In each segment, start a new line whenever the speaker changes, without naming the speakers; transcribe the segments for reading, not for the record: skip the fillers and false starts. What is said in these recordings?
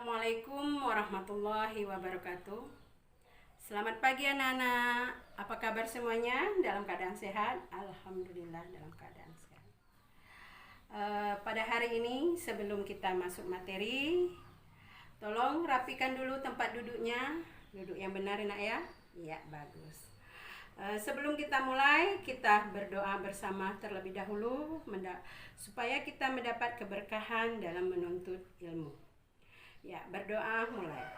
Assalamualaikum warahmatullahi wabarakatuh. Selamat pagi anak-anak. Apa kabar semuanya? Dalam keadaan sehat? Alhamdulillah dalam keadaan sehat. Pada hari ini sebelum kita masuk materi, tolong rapikan dulu tempat duduknya. Duduk yang benar nak ya? Iya, bagus. Sebelum kita mulai, kita berdoa bersama terlebih dahulu supaya kita mendapat keberkahan dalam menuntut ilmu. Ya, berdoa mulai.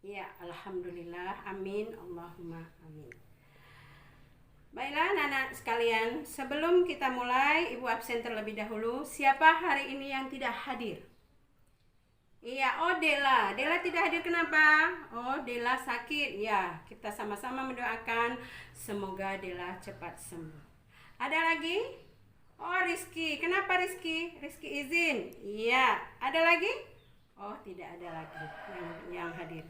Ya, alhamdulillah, amin, Allahumma amin. Baiklah anak-anak sekalian, sebelum kita mulai, Ibu absen terlebih dahulu. Siapa hari ini yang tidak hadir? Iya, oh Dela. Dela tidak hadir kenapa? Oh, Dela sakit. Ya, kita sama-sama mendoakan semoga Dela cepat sembuh. Ada lagi? Oh, Rizky. Kenapa Rizky? Rizky izin. Iya. Ada lagi? Oh, tidak ada lagi yang hadir.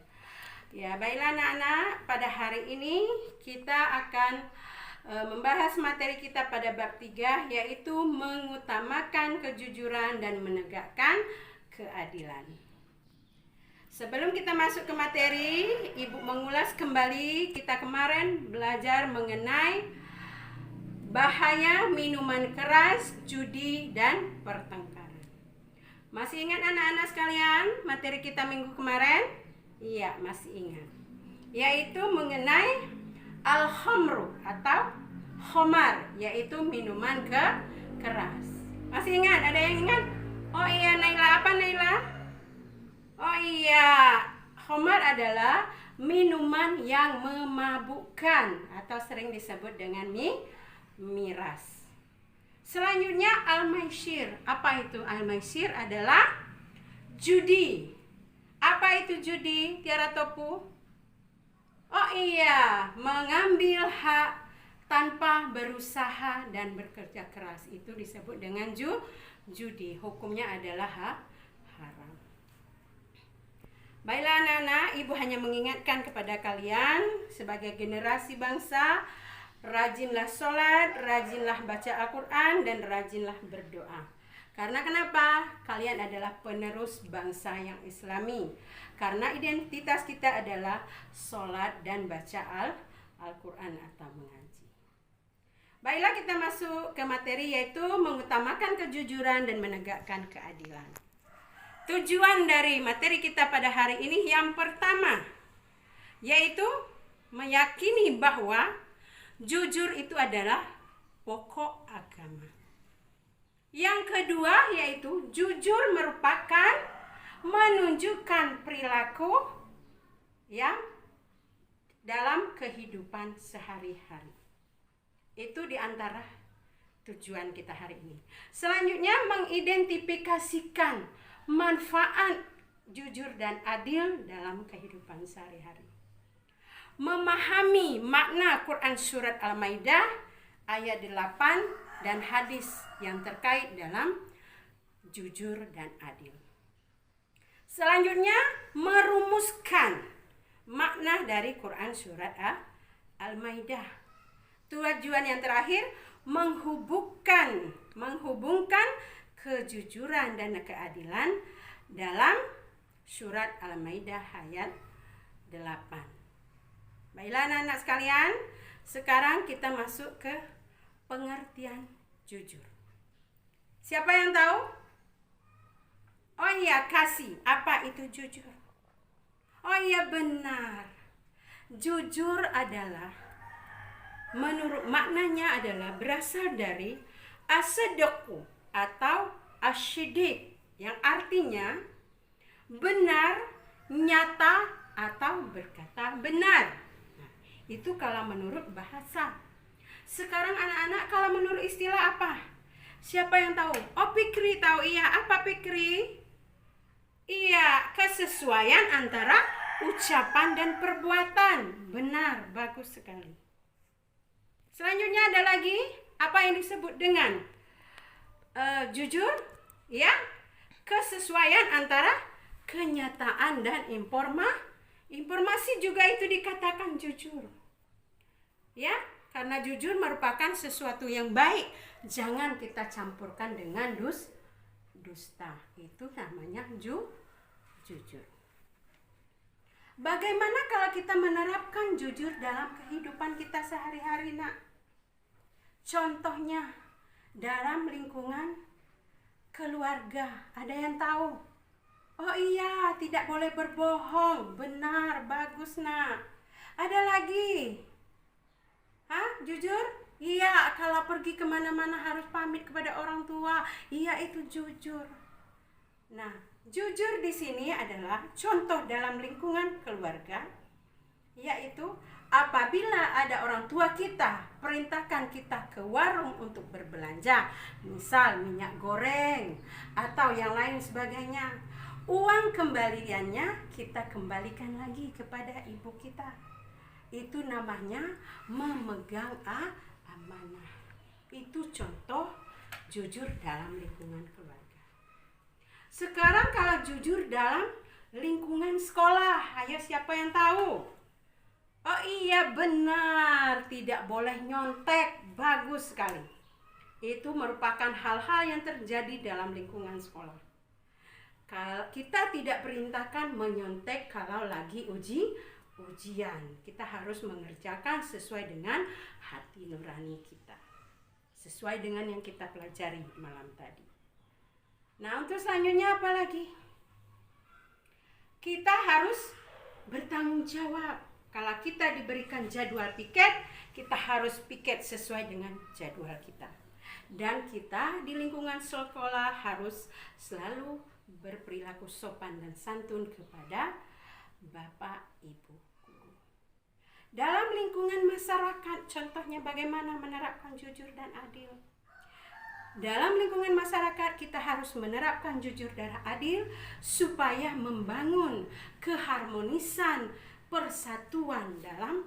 Ya, baiklah anak-anak. Pada hari ini kita akan membahas materi kita pada bab 3, yaitu mengutamakan kejujuran dan menegakkan keadilan. Sebelum kita masuk ke materi, Ibu mengulas kembali kita kemarin belajar mengenai bahaya minuman keras, judi, dan pertengkaran. Masih ingat anak-anak sekalian materi kita minggu kemarin? Iya, masih ingat. Yaitu mengenai al-khamru atau khamar, yaitu minuman keras. Masih ingat? Ada yang ingat? Oh iya, Naila. Apa Naila? Oh iya, khamar adalah minuman yang memabukkan atau sering disebut dengan miras. Selanjutnya al-maisir. Apa itu al-maisir? Adalah judi. Apa itu judi, Tiara Topu? Oh iya, mengambil hak tanpa berusaha dan bekerja keras. Itu disebut dengan judi. Hukumnya adalah haram. Baiklah anak-anak, Ibu hanya mengingatkan kepada kalian sebagai generasi bangsa, rajinlah sholat, rajinlah baca Al-Quran, dan rajinlah berdoa. Karena kenapa? Kalian adalah penerus bangsa yang islami. Karena identitas kita adalah sholat dan baca Al-Quran atau mengaji. Baiklah, kita masuk ke materi, yaitu mengutamakan kejujuran dan menegakkan keadilan. Tujuan dari materi kita pada hari ini yang pertama, yaitu meyakini bahwa jujur itu adalah pokok agama. Yang kedua yaitu jujur merupakan menunjukkan perilaku yang dalam kehidupan sehari-hari. Itu diantara tujuan kita hari ini. Selanjutnya mengidentifikasikan manfaat jujur dan adil dalam kehidupan sehari-hari. Memahami makna Quran Surat Al-Maidah ayat 8 dan hadis yang terkait dalam jujur dan adil. Selanjutnya merumuskan makna dari Quran Surat Al-Maidah. Tujuan yang terakhir menghubungkan kejujuran dan keadilan dalam Surat Al-Maidah ayat 8. Baiklah anak-anak sekalian, sekarang kita masuk ke pengertian jujur. Siapa yang tahu? Oh iya, kasih. Apa itu jujur? Oh iya, benar. Jujur adalah, menurut maknanya adalah berasal dari as-sidqu atau asyidik, yang artinya benar, nyata, atau berkata benar. Itu kalau menurut bahasa. Sekarang anak-anak kalau menurut istilah apa? Siapa yang tahu? Oh, Fikri tahu. Iya, apa Fikri? Iya, kesesuaian antara ucapan dan perbuatan. Benar, bagus sekali. Selanjutnya ada lagi apa yang disebut dengan jujur? Ya, kesesuaian antara kenyataan dan informasi juga itu dikatakan jujur. Ya, karena jujur merupakan sesuatu yang baik. Jangan kita campurkan dengan dusta. Itu namanya jujur. Bagaimana kalau kita menerapkan jujur dalam kehidupan kita sehari-hari, nak? Contohnya dalam lingkungan keluarga, ada yang tahu? Oh iya, tidak boleh berbohong. Benar, bagus, nak. Ada lagi? Jujur? Iya, kalau pergi kemana-mana harus pamit kepada orang tua. Iya, itu jujur. Nah, jujur di sini adalah contoh dalam lingkungan keluarga, yaitu apabila ada orang tua kita perintahkan kita ke warung untuk berbelanja, misal minyak goreng atau yang lain sebagainya, uang kembaliannya kita kembalikan lagi kepada ibu kita. Itu namanya memegang amanah. Itu contoh jujur dalam lingkungan keluarga. Sekarang kalau jujur dalam lingkungan sekolah, ayo siapa yang tahu? Oh iya, benar, tidak boleh nyontek. Bagus sekali. Itu merupakan hal-hal yang terjadi dalam lingkungan sekolah. Kalau kita tidak perintahkan menyontek kalau lagi ujian. Kita harus mengerjakan sesuai dengan hati nurani kita. Sesuai dengan yang kita pelajari malam tadi. Nah, untuk selanjutnya apa lagi? Kita harus bertanggung jawab. Kalau kita diberikan jadwal piket, kita harus piket sesuai dengan jadwal kita. Dan kita di lingkungan sekolah harus selalu berperilaku sopan dan santun kepada Bapak Ibu guru. Dalam lingkungan masyarakat, contohnya bagaimana menerapkan jujur dan adil. Dalam lingkungan masyarakat kita harus menerapkan jujur dan adil supaya membangun keharmonisan persatuan dalam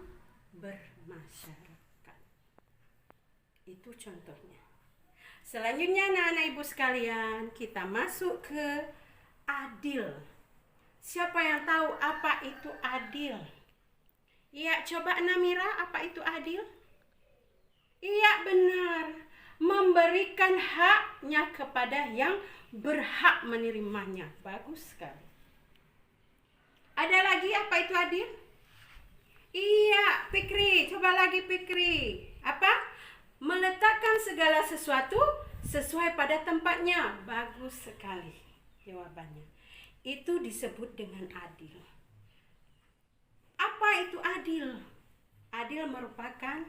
bermasyarakat. Itu contohnya. Selanjutnya anak-anak ibu sekalian, kita masuk ke adil. Siapa yang tahu apa itu adil? Iya, coba Namira, apa itu adil? Iya, benar. Memberikan haknya kepada yang berhak menerimanya. Bagus sekali. Ada lagi apa itu adil? Iya, Fikri, coba lagi Fikri. Apa? Meletakkan segala sesuatu sesuai pada tempatnya. Bagus sekali jawabannya. Itu disebut dengan adil. Apa itu adil? Adil merupakan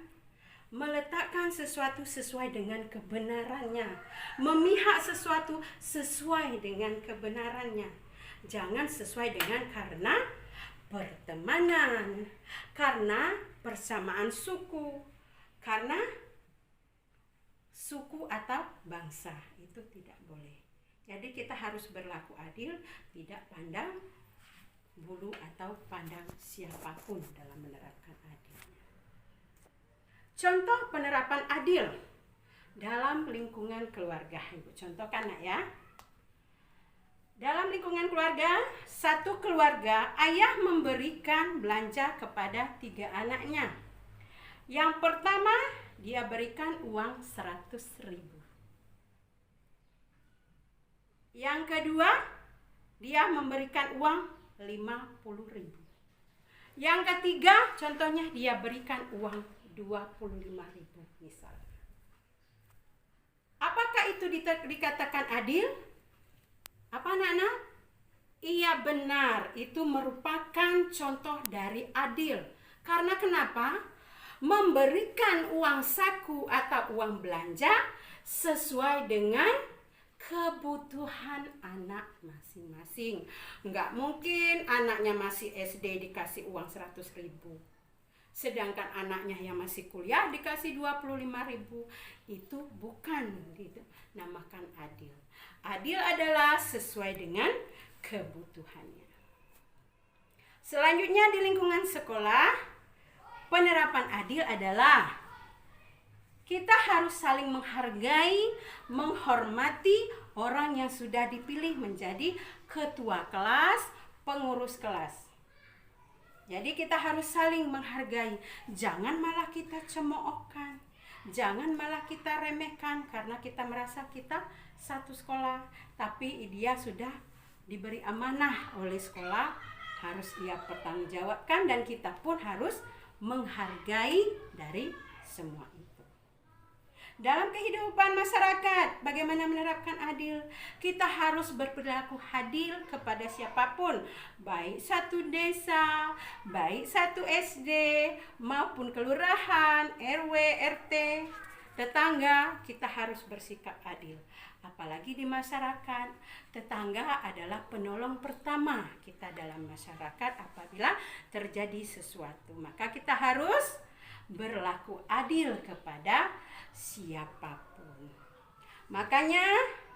meletakkan sesuatu sesuai dengan kebenarannya, memihak sesuatu sesuai dengan kebenarannya. Jangan sesuai dengan karena pertemanan, karena persamaan suku, karena suku atau bangsa. Itu tidak boleh. Jadi kita harus berlaku adil, tidak pandang bulu atau pandang siapapun dalam menerapkan adil. Contoh penerapan adil dalam lingkungan keluarga. Ibu contohkan nak ya. Dalam lingkungan keluarga, satu keluarga ayah memberikan belanja kepada 3 anaknya. Yang pertama, dia berikan uang 100.000. Yang kedua, dia memberikan uang 50.000. Yang ketiga, contohnya dia berikan uang 25.000 misalnya. Apakah itu dikatakan adil? Apa anak-anak? Iya benar, itu merupakan contoh dari adil. Karena kenapa? Memberikan uang saku atau uang belanja sesuai dengan kebutuhan anak masing-masing. Enggak mungkin anaknya masih SD dikasih uang 100.000. Sedangkan anaknya yang masih kuliah dikasih 25.000. Itu bukan dinamakan adil. Adil adalah sesuai dengan kebutuhannya. Selanjutnya di lingkungan sekolah, penerapan adil adalah kita harus saling menghargai, menghormati orang yang sudah dipilih menjadi ketua kelas, pengurus kelas. Jadi kita harus saling menghargai. Jangan malah kita cemoohkan. Jangan malah kita remehkan karena kita merasa kita satu sekolah, tapi dia sudah diberi amanah oleh sekolah, harus ia pertanggungjawabkan, dan kita pun harus menghargai dari semua itu. Dalam kehidupan masyarakat, bagaimana menerapkan adil? Kita harus berperilaku adil kepada siapapun, baik satu desa, baik satu SD, maupun kelurahan, RW, RT, tetangga. Kita harus bersikap adil. Apalagi di masyarakat, tetangga adalah penolong pertama kita dalam masyarakat apabila terjadi sesuatu. Maka kita harus berlaku adil kepada siapapun. Makanya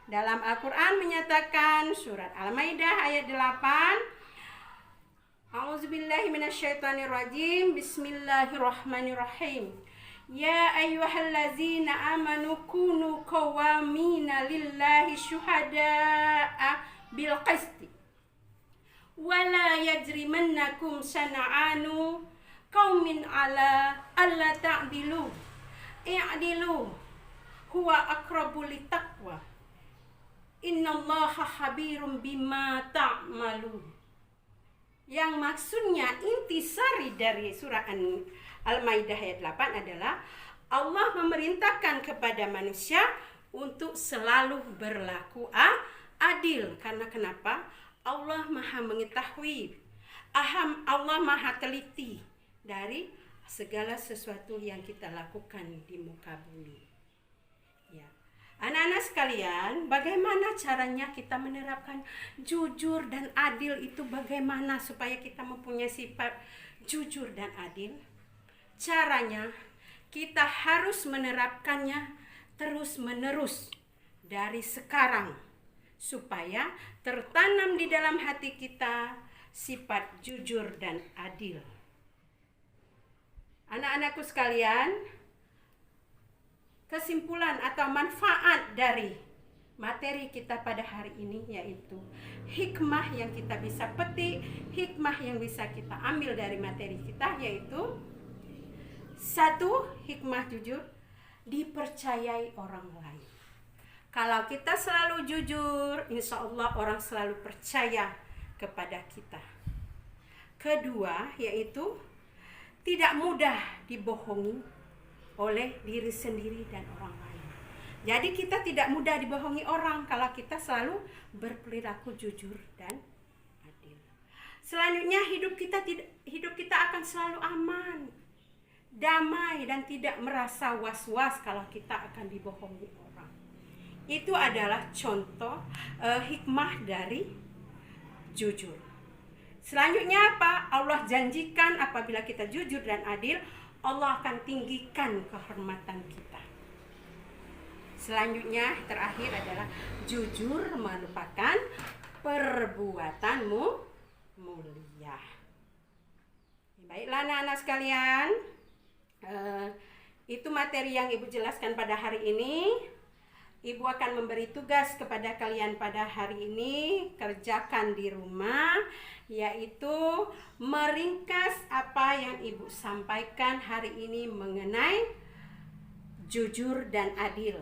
dalam Al-Quran menyatakan, surat Al-Maidah ayat 8, A'udzubillahi minasyaitonirrajim, Bismillahirrahmanirrahim. Ya ayyuhallazina amanu kunu qawamina lillahi syuhada'a bil qisti wala yajrimannakum sana'anu qaumin ala alla ta'dilu i'dilu huwa aqrabu littaqwa innallaha khabirum bima ta'malun. Yang maksudnya intisari dari surah Al-Maidah ayat 8 adalah Allah memerintahkan kepada manusia untuk selalu berlaku adil. Karena kenapa? Allah Maha mengetahui, Allah Maha teliti dari segala sesuatu yang kita lakukan di muka bumi. Ya. Anak-anak sekalian, bagaimana caranya kita menerapkan jujur dan adil itu? Bagaimana supaya kita mempunyai sifat jujur dan adil? Caranya, kita harus menerapkannya terus-menerus dari sekarang, supaya tertanam di dalam hati kita sifat jujur dan adil. Anak-anakku sekalian, kesimpulan atau manfaat dari materi kita pada hari ini yaitu hikmah yang kita bisa petik, hikmah yang bisa kita ambil dari materi kita yaitu: satu, hikmah jujur, dipercayai orang lain. Kalau kita selalu jujur, insya Allah orang selalu percaya kepada kita. Kedua, yaitu tidak mudah dibohongi oleh diri sendiri dan orang lain. Jadi kita tidak mudah dibohongi orang kalau kita selalu berperilaku jujur dan adil. Selanjutnya, hidup kita akan selalu aman, damai, dan tidak merasa was-was kalau kita akan dibohongi orang. Itu adalah contoh hikmah dari jujur. Selanjutnya apa? Allah janjikan apabila kita jujur dan adil, Allah akan tinggikan kehormatan kita. Selanjutnya, terakhir adalah jujur merupakan perbuatanmu mulia. Baiklah anak-anak sekalian, itu materi yang Ibu jelaskan pada hari ini. Ibu akan memberi tugas kepada kalian pada hari ini, kerjakan di rumah, yaitu meringkas apa yang Ibu sampaikan hari ini mengenai jujur dan adil.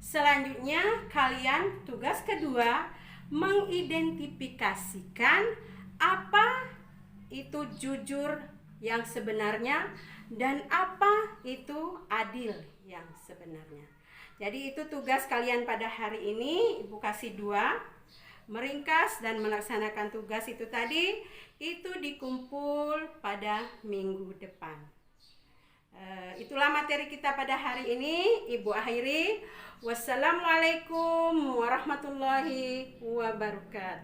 Selanjutnya, kalian tugas kedua mengidentifikasikan apa itu jujur yang sebenarnya dan apa itu adil yang sebenarnya. Jadi itu tugas kalian pada hari ini. Ibu kasih 2, meringkas dan melaksanakan tugas itu tadi, itu dikumpul pada minggu depan. Itulah materi kita pada hari ini. Ibu akhiri. Wassalamualaikum warahmatullahi wabarakatuh.